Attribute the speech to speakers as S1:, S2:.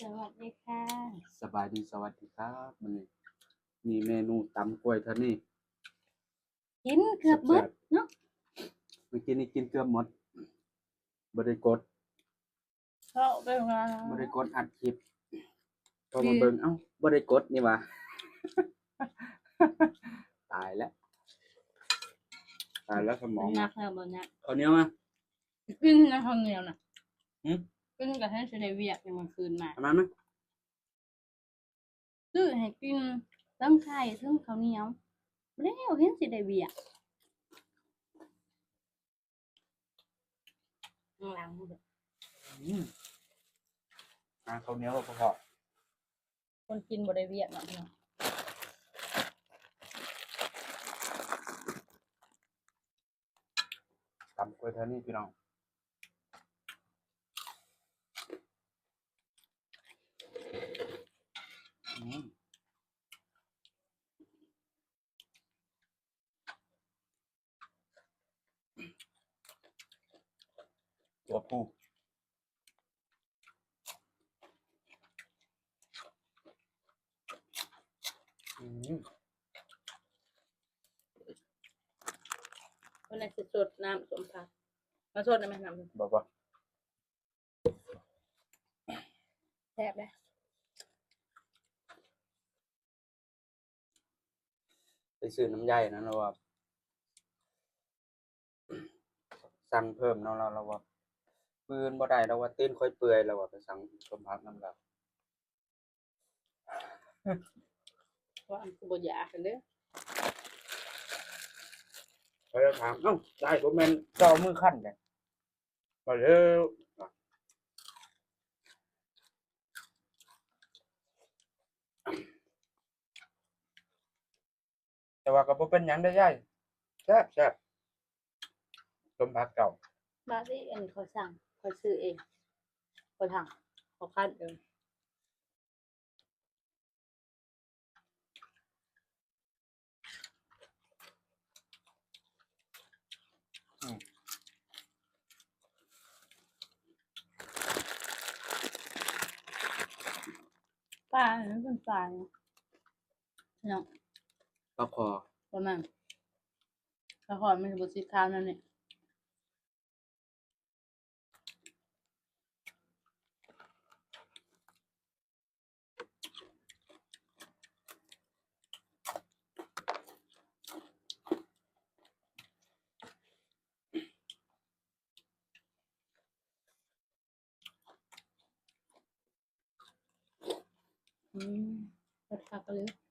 S1: สวัสดีค่ะ
S2: สบายดีสวัสดีครับมื้อนี้มีเมนูตำกล้วยเท่านี้
S1: กินเกือบเบิดเนาะ
S2: เมื่อกี้นี้กินเกือบหมดบ่ได้กด
S1: เข้าไปว่า
S2: บ่ได้กดอัดคลิปพอมาเบิ่งเอ้าบ่ได้กดนี่หว่า ตายแล้วตายแล้วสมอง
S1: นักแล้วบ่นัก
S2: ข้าวเหนียวมา
S1: กินนะข้าวเหนียวน่ะ
S2: หือ
S1: กินกับให้สิได้เวียกในมื้อคืนมา
S2: เอามามั้ย
S1: ซื้อให้กินทั้งไข่ทั้งข้าวเหนียวบ่ได้เอาเห็นสิได้เวียกข้างหลังบ่ได้
S2: ข้าวเหนียวก็พอ
S1: คนกินบ่ได้เวียกเนาะพี่น้อง
S2: ตำกล้วยเท่านี้พี่น้องตัวผู้
S1: วันนี้สิสดน้ำสมผักมาสดได้มั้ยน้ำ
S2: บ่
S1: แซ่บเด้
S2: ไปซื้อน้ำใยนะเราว่าสั่งเพิ่มเนาะเราว่าปืนบ่ได้เราว่าตีนค่อยเปื่อยเราว่าไปสั่งสมพักน้ำเรา
S1: ว่าอันกูบ่อยากกันเด้อ
S2: ไปถามเอ้าได้บ่แม่นเจ้ามือคั่นกันบ่แล้วแต่ว่าก็บ่เป็นหยังได้ยายแซ่บๆต้มผักเก่า
S1: บาดนี้อันเขาสั่งเขาซื้อเองเขาทำเขาคัดเอง ปลาอันนั้นเป็นปลาเนาะ
S2: ก็พอ
S1: ประมาณกระหอนมันบดสีขาวนั่นนี่รสชาติก็เลย